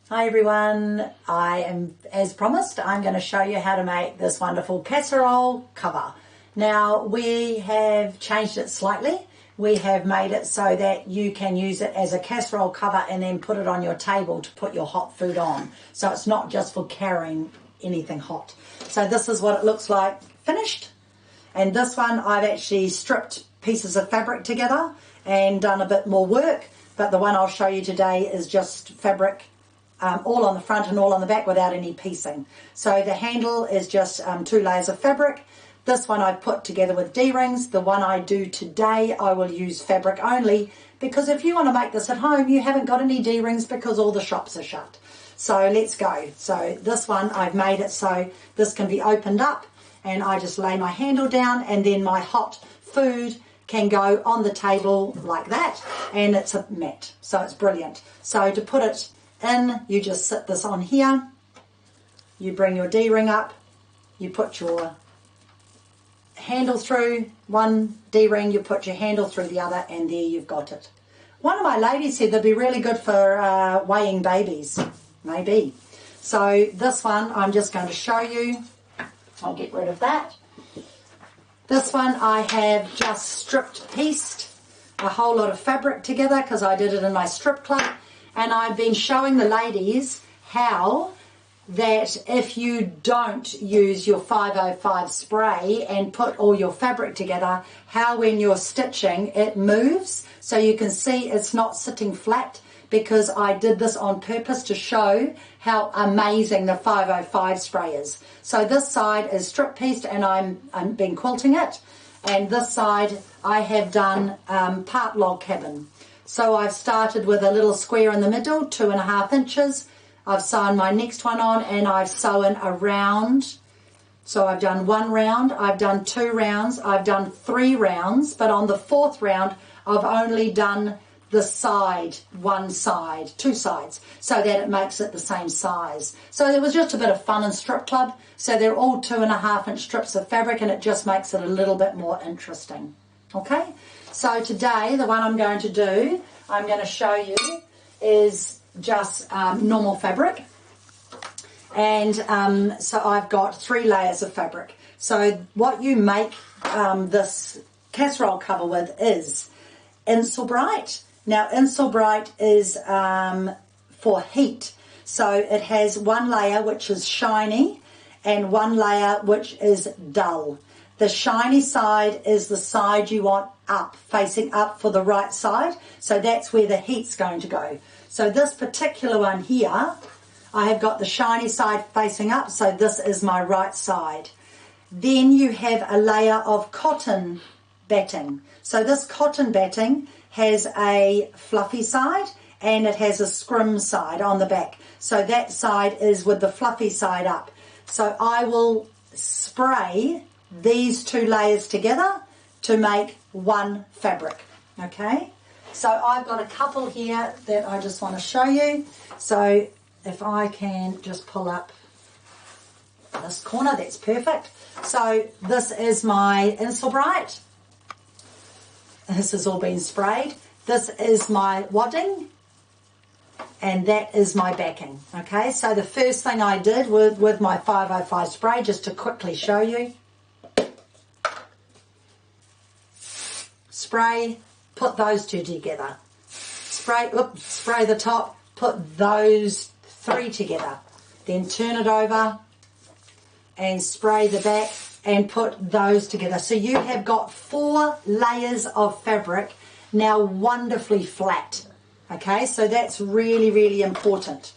Hi everyone, I am, as promised, I'm going to show you how to make this wonderful casserole cover. Now we have changed it slightly. We have made it so that you can use it as a casserole cover and then put it on your table to put your hot food on. So it's not just for carrying anything hot. So this is what it looks like finished. And this one I've actually stripped pieces of fabric together and done a bit more work. But the one I'll show you today is just fabric all on the front and all on the back without any piecing. So the handle is just 2 layers of fabric. This one I've put together with D-rings. The one I do today I will use fabric only, because if you want to make this at home you haven't got any D-rings because all the shops are shut. So let's go. So this one I've made it so this can be opened up and I just lay my handle down and then my hot food can go on the table like that, and it's a mat, so it's brilliant. So to put it in, you just sit this on here, you bring your D-ring up, you put your handle through one D-ring, you put your handle through the other, and there you've got it. One of my ladies said they'd be really good for weighing babies, maybe. So this one I'm just going to show you. I'll get rid of that. This one I have just stripped pieced a whole lot of fabric together because I did it in my strip club. And I've been showing the ladies how that if you don't use your 505 spray and put all your fabric together, how when you're stitching it moves. So you can see it's not sitting flat, because I did this on purpose to show how amazing the 505 spray is. So this side is strip pieced and I'm been quilting it. And this side I have done part log cabin. So I've started with a little square in the middle, 2.5 inches. I've sewn my next one on and I've sewn a round. So I've done 1 round, I've done 2 rounds, I've done 3 rounds, but on the 4th round I've only done the side, 1 side, 2 sides, so that it makes it the same size. So it was just a bit of fun in strip club. So they're all 2.5 inch strips of fabric and it just makes it a little bit more interesting. Okay, so today the one I'm going to do, I'm going to show you, is just normal fabric. And so I've got 3 layers of fabric. So what you make this casserole cover with is Insulbright. Now Insulbright is for heat. So it has 1 layer which is shiny and 1 layer which is dull. The shiny side is the side you want up, facing up for the right side. So that's where the heat's going to go. So this particular one here, I have got the shiny side facing up, so this is my right side. Then you have a layer of cotton batting. So this cotton batting has a fluffy side and it has a scrim side on the back. So that side is with the fluffy side up. So I will spray these 2 layers together to make 1 fabric. Okay, so I've got a couple here that I just want to show you. So if I can just pull up this corner, that's perfect. So this is my Insulbright. This has all been sprayed. This is my wadding, and that is my backing. Okay, so the first thing I did with my 505 spray, just to quickly show you, spray, put those 2 together. Spray the top, put those 3 together. Then turn it over and spray the back and put those together. So you have got 4 layers of fabric now wonderfully flat. Okay, so that's really, really important.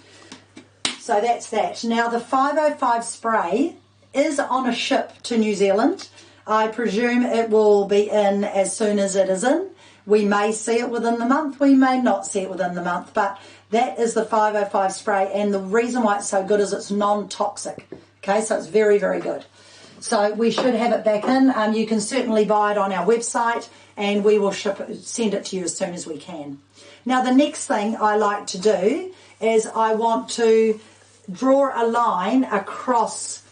So that's that. Now the 505 spray is on a ship to New Zealand. I presume it will be in as soon as it is in. We may see it within the month, we may not see it within the month, but that is the 505 spray, and the reason why it's so good is it's non-toxic. Okay, so it's very, very good. So we should have it back in. You can certainly buy it on our website and we will send it to you as soon as we can. Now the next thing I like to do is I want to draw a line across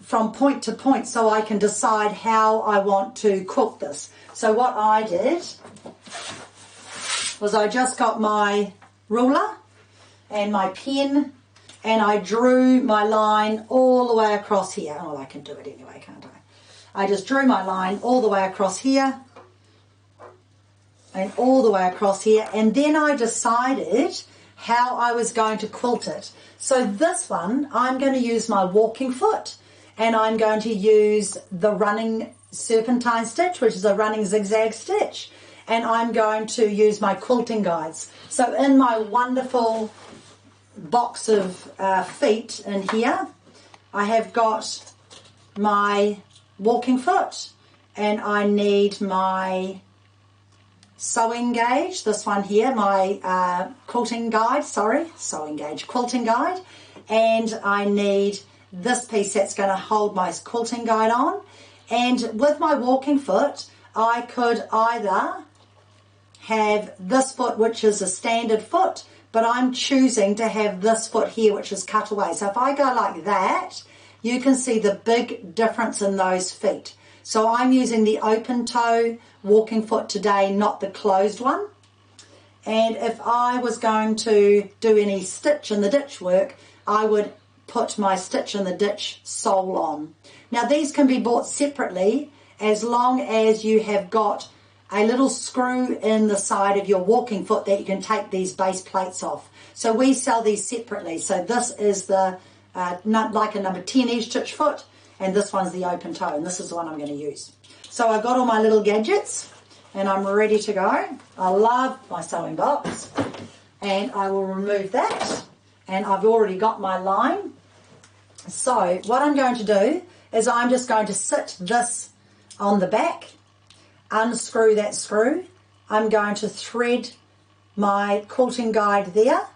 from point to point so I can decide how I want to quilt this. So what I did was I just got my ruler and my pen, and I drew my line all the way across here. Well, I can do it anyway, can't I? I just drew my line all the way across here and all the way across here, and then I decided how I was going to quilt it. So this one, I'm going to use my walking foot, and I'm going to use the running serpentine stitch, which is a running zigzag stitch, and I'm going to use my quilting guides. So in my wonderful box of feet in here, I have got my walking foot, and I need my sewing gauge, this one here, my quilting guide, quilting guide, and I need this piece that's going to hold my quilting guide on. And with my walking foot, I could either have this foot, which is a standard foot, but I'm choosing to have this foot here, which is cut away. So if I go like that, you can see the big difference in those feet. So I'm using the open toe walking foot today, not the closed one. And if I was going to do any stitch in the ditch work, I would put my stitch in the ditch sole on. Now these can be bought separately as long as you have got a little screw in the side of your walking foot that you can take these base plates off. So we sell these separately. So this is the like a number 10 edge stitch foot, and this one's the open toe, and this is the one I'm going to use. So I've got all my little gadgets and I'm ready to go. I love my sewing box, and I will remove that, and I've already got my line. So what I'm going to do is I'm just going to sit this on the back, unscrew that screw. I'm going to thread my quilting guide there,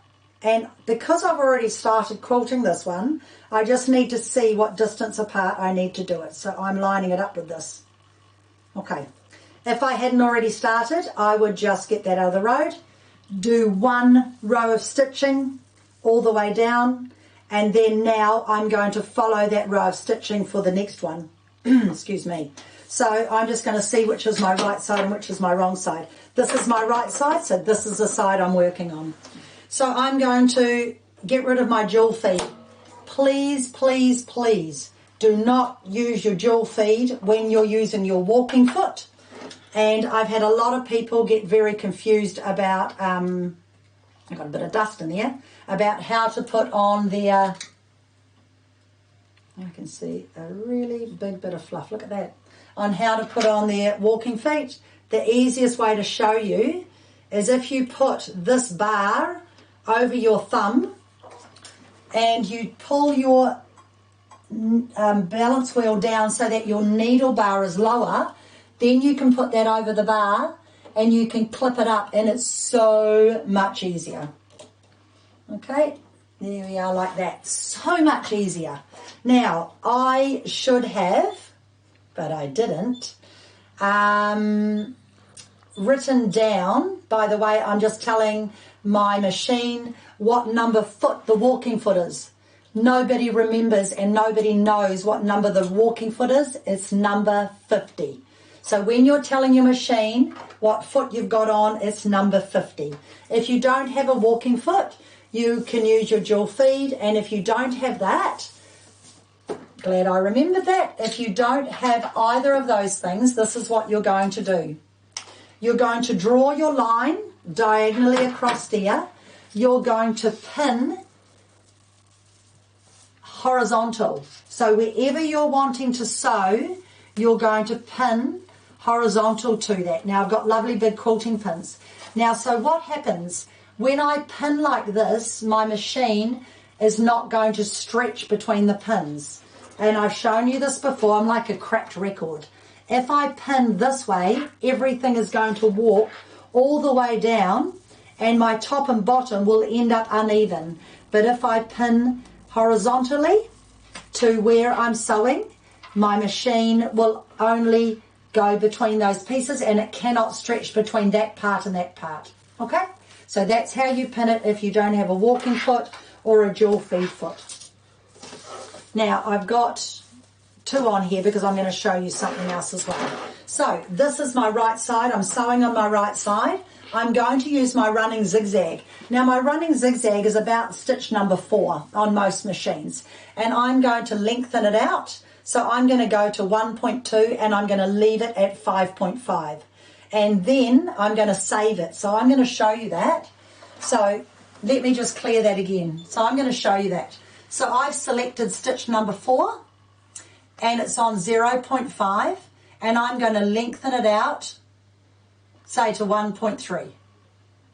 and because I've already started quilting this one, I just need to see what distance apart I need to do it. So I'm lining it up with this. Okay, if I hadn't already started, I would just get that out of the road, do one row of stitching all the way down, and then now I'm going to follow that row of stitching for the next one. Excuse me. So I'm just going to see which is my right side and which is my wrong side. This is my right side, so this is the side I'm working on. So I'm going to get rid of my jewel feed. Please, please, please do not use your jewel feed when you're using your walking foot. And I've had a lot of people get very confused about, I've got a bit of dust in there, about how to put on their, I can see a really big bit of fluff, look at that, on how to put on their walking feet. The easiest way to show you is if you put this bar over your thumb and you pull your balance wheel down so that your needle bar is lower, then you can put that over the bar and you can clip it up, and it's so much easier. Okay, there we are, like that. So much easier. Now, I should have, but I didn't, written down, by the way, I'm just telling my machine what number foot the walking foot is. Nobody remembers and nobody knows what number the walking foot is. It's number 50. So when you're telling your machine what foot you've got on, it's number 50. If you don't have a walking foot, you can use your jewel feed, and if you don't have that, glad I remembered that. If you don't have either of those things, this is what you're going to do. You're going to draw your line diagonally across there. You're going to pin horizontal. So wherever you're wanting to sew, you're going to pin horizontal to that. Now I've got lovely big quilting pins. Now, so what happens when I pin like this, my machine is not going to stretch between the pins. And I've shown you this before, I'm like a cracked record. If I pin this way, everything is going to walk all the way down and my top and bottom will end up uneven. But if I pin horizontally to where I'm sewing, my machine will only go between those pieces and it cannot stretch between that part and that part. Okay? So that's how you pin it if you don't have a walking foot or a jewel feed foot. Now I've got two on here because I'm going to show you something else as well. So this is my right side. I'm sewing on my right side. I'm going to use my running zigzag. Now my running zigzag is about stitch number 4 on most machines, and I'm going to lengthen it out. So I'm going to go to 1.2 and I'm going to leave it at 5.5, and then I'm going to save it. So I'm going to show you that. So let me just clear that again. So I'm going to show you that. So I've selected stitch number 4 and it's on 0.5, and I'm going to lengthen it out, say to 1.3.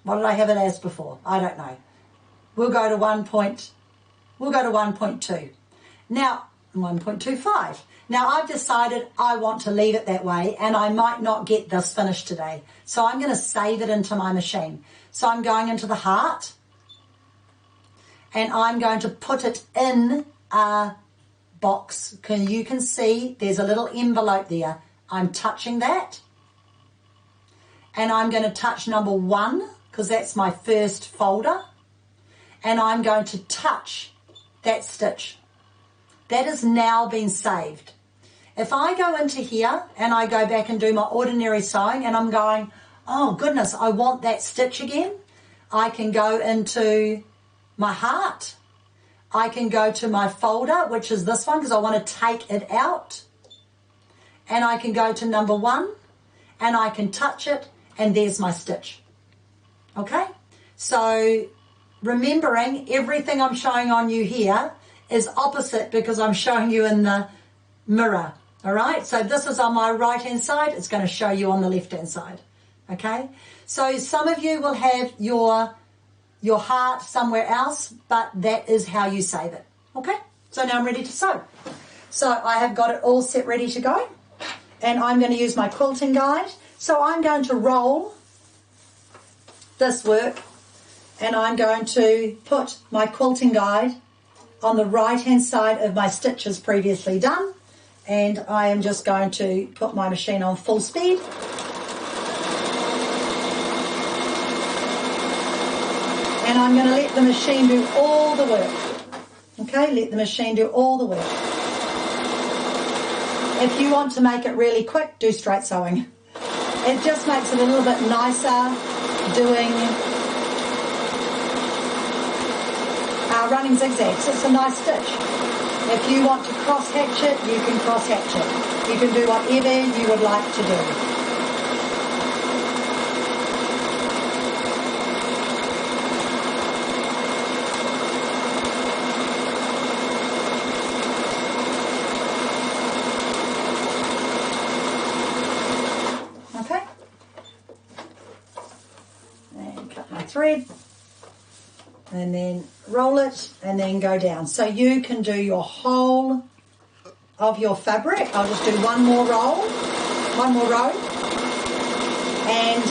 What did I have it as before? I don't know. We'll go to 1.2. Now 1.25. Now I've decided I want to leave it that way, and I might not get this finished today. So I'm going to save it into my machine. So I'm going into the heart, and I'm going to put it in a box. You can see there's a little envelope there. I'm touching that, and I'm going to touch number 1 because that's my first folder, and I'm going to touch that stitch. That has now been saved. If I go into here and I go back and do my ordinary sewing and I'm going, oh goodness, I want that stitch again, I can go into my heart. I can go to my folder, which is this one because I want to take it out. And I can go to number 1 and I can touch it, and there's my stitch. Okay? So remembering everything I'm showing on you here is opposite because I'm showing you in the mirror. All right? So this is on my right hand side. It's going to show you on the left hand side. Okay? So some of you will have your heart somewhere else, but that is how you save it. Okay? So now I'm ready to sew. So I have got it all set ready to go, and I'm going to use my quilting guide. So I'm going to roll this work, and I'm going to put my quilting guide on the right hand side of my stitches previously done, and I am just going to put my machine on full speed. And I'm going to let the machine do all the work. Okay, let the machine do all the work. If you want to make it really quick, do straight sewing. It just makes it a little bit nicer doing running zigzags. It's a nice stitch. If you want to cross hatch it, you can cross hatch it. You can do whatever you would like to do. Thread, and then roll it, and then go down. So you can do your whole of your fabric. I'll just do one more row, and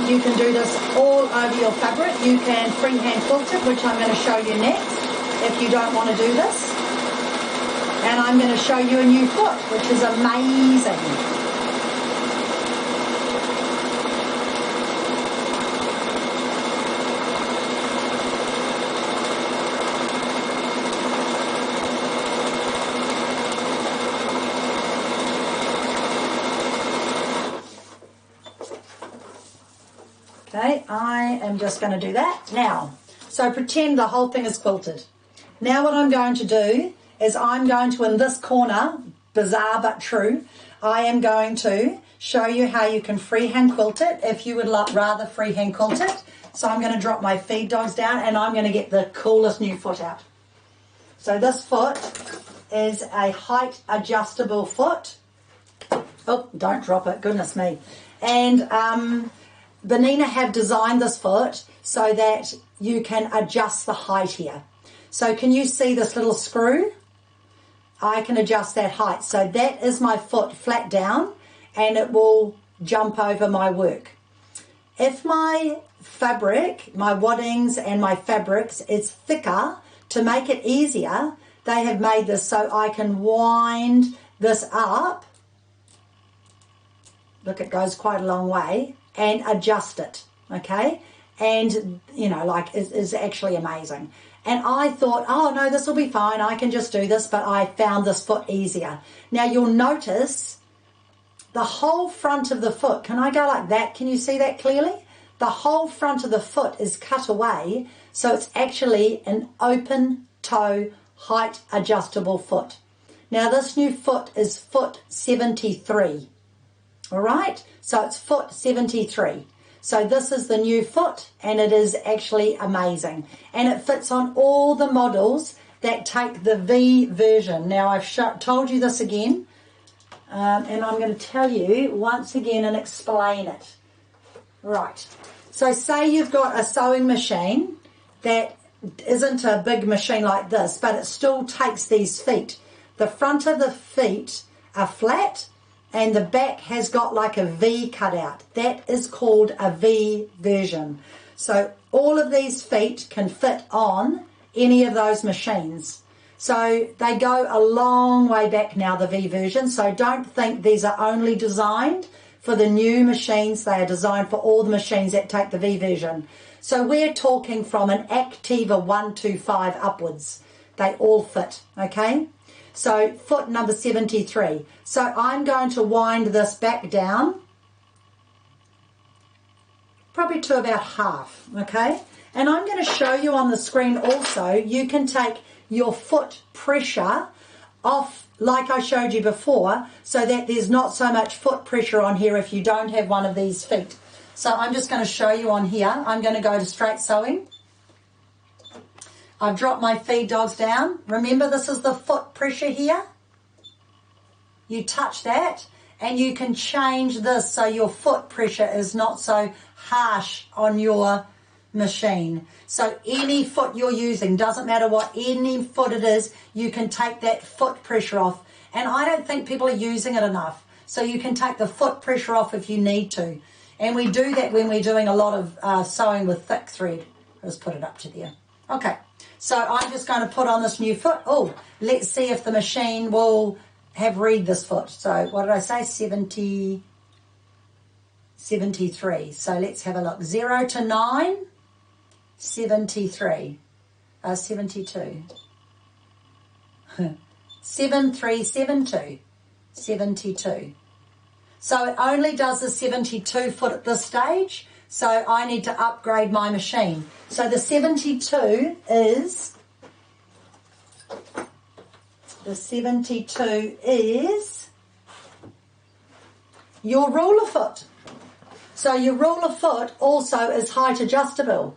you can do this all over your fabric. You can freehand quilt it, which I'm going to show you next if you don't want to do this. And I'm going to show you a new foot, which is amazing. Okay, I am just going to do that now. So pretend the whole thing is quilted. Now what I'm going to do is I'm going to, in this corner, bizarre but true, I am going to show you how you can freehand quilt it if you would rather freehand quilt it. So I'm going to drop my feed dogs down, and I'm going to get the coolest new foot out. So this foot is a height adjustable foot. Oh, don't drop it, goodness me. And Bernina have designed this foot so that you can adjust the height here. So can you see this little screw? I can adjust that height. So that is my foot flat down, and it will jump over my work. If my fabric, my waddings and my fabrics is thicker, to make it easier, they have made this so I can wind this up. Look, it goes quite a long way, and adjust it, okay? And, you know, like, is actually amazing. And I thought, oh, no, this will be fine. I can just do this, but I found this foot easier. Now, you'll notice the whole front of the foot. Can I go like that? Can you see that clearly? the whole front of the foot is cut away, so it's actually an open toe height adjustable foot. Now this new foot is foot 73, all right? So it's foot 73. So this is the new foot, and it is actually amazing. And it fits on all the models that take the V version. Now I've told you this again, and I'm going to tell you once again and explain it. Right. So say you've got a sewing machine that isn't a big machine like this, but it still takes these feet. The front of the feet are flat, and the back has got like a V cut out. That is called a V version. So all of these feet can fit on any of those machines. So they go a long way back now, the V version. So don't think these are only designed for the new machines. They are designed for all the machines that take the V version. So we're talking from an Activa 125 upwards. They all fit, okay? So foot number 73. So I'm going to wind this back down, probably to about half, okay? And I'm going to show you on the screen also, you can take your foot pressure off like I showed you before, so that there's not so much foot pressure on here if you don't have one of these feet. So I'm just going to show you on here. I'm going to go to straight sewing. I've dropped my feed dogs down. Remember, this is the foot pressure here. You touch that and you can change this so your foot pressure is not so harsh on your machine. So any foot you're using, doesn't matter what any foot it is, you can take that foot pressure off. And I don't think people are using it enough. So you can take the foot pressure off if you need to. And we do that when we're doing a lot of sewing with thick thread. I'll just put it up to there. Okay, so I'm just going to put on this new foot. Oh, let's see if the machine will have read this foot. So what did I say? 73. So let's have a look. 0 to 9, 73. 72. 7372. 72. So it only does the 72 foot at this stage. So I need to upgrade my machine. So the 72 is your ruler foot. So your ruler foot also is height adjustable.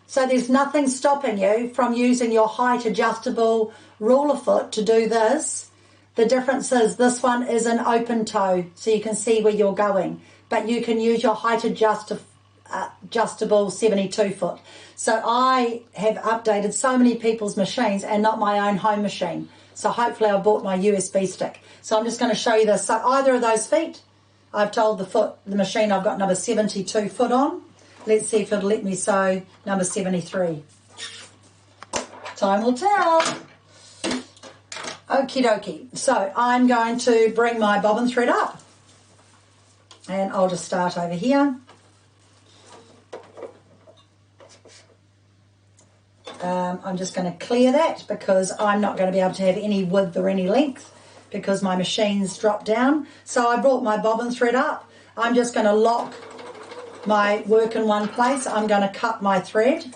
So there's nothing stopping you from using your height adjustable ruler foot to do this. The difference is this one is an open toe, so you can see where you're going. But you can use your height adjustable 72 foot. So I have updated so many people's machines and not my own home machine. So hopefully I bought my USB stick. So I'm just going to show you this. So either of those feet, I've told the machine I've got number 72 foot on. Let's see if it'll let me sew number 73. Time will tell. Okie dokie. So I'm going to bring my bobbin thread up. And I'll just start over here. I'm just going to clear that because I'm not going to be able to have any width or any length because my machine's dropped down. So I brought my bobbin thread up. I'm just going to lock my work in one place. I'm going to cut my thread.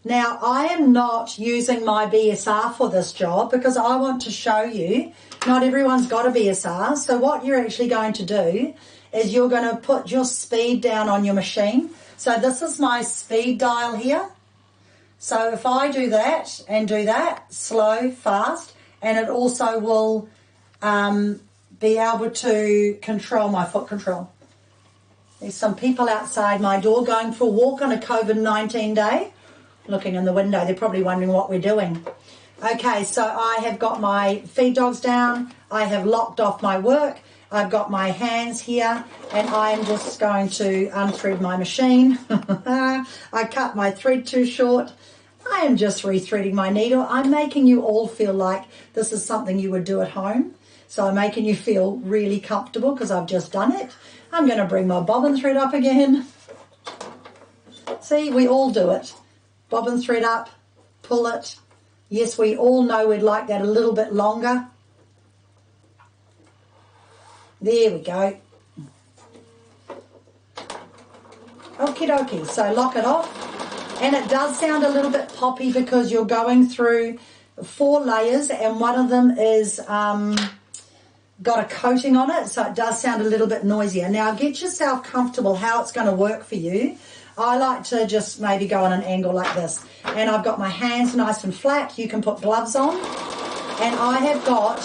Now, I am not using my BSR for this job because I want to show you not everyone's got a BSR. So what you're actually going to do is you're going to put your speed down on your machine. So this is my speed dial here. So if I do that and do that, slow, fast, and it also will be able to control my foot control. There's some people outside my door going for a walk on a COVID-19 day. Looking in the window, they're probably wondering what we're doing. Okay, so I have got my feed dogs down. I have locked off my work. I've got my hands here, and I am just going to unthread my machine. I cut my thread too short. I am just rethreading my needle. I'm making you all feel like this is something you would do at home. So I'm making you feel really comfortable because I've just done it. I'm going to bring my bobbin thread up again. See, we all do it. Bobbin thread up, pull it. Yes, we all know we'd like that a little bit longer. There we go. Okie dokie. So lock it off. And it does sound a little bit poppy because you're going through 4 layers and one of them is got a coating on it, so it does sound a little bit noisier. Now get yourself comfortable how it's going to work for you. I like to just maybe go on an angle like this. And I've got my hands nice and flat. You can put gloves on. And I have got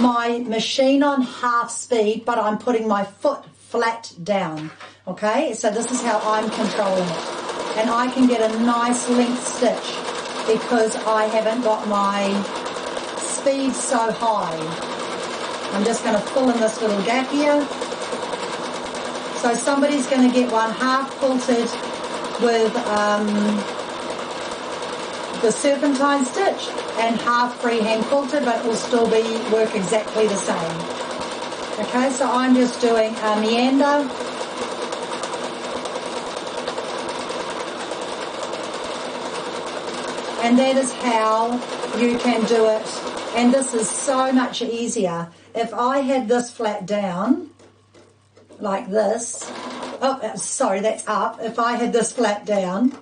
my machine on half speed, but I'm putting my foot flat down. Okay, so this is how I'm controlling it. And I can get a nice length stitch because I haven't got my speed so high. I'm just going to fill in this little gap here. So somebody's going to get one half quilted with the serpentine stitch and half freehand quilted, but it will still work exactly the same. Okay, so I'm just doing a meander. And that is how you can do it. And this is so much easier. If I had this flat down, like this, oh, sorry, that's up. If I had this flat down,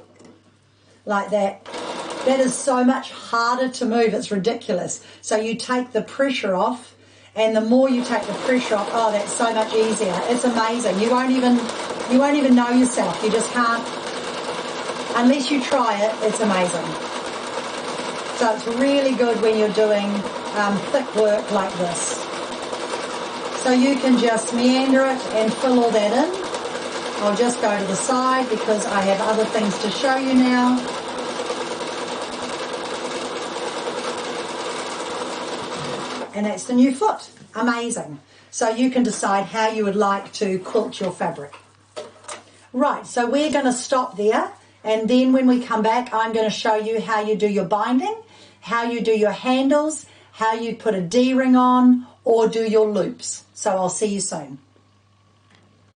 like that, that is so much harder to move. It's ridiculous. So you take the pressure off, and the more you take the pressure off, oh, that's so much easier. It's amazing. You won't even know yourself. You just can't, unless you try it, it's amazing. So it's really good when you're doing thick work like this. So you can just meander it and fill all that in. I'll just go to the side because I have other things to show you now. And that's the new foot. Amazing. So you can decide how you would like to quilt your fabric. Right, so we're going to stop there. And then when we come back, I'm going to show you how you do your binding, how you do your handles, how you put a D-ring on, or do your loops. So I'll see you soon.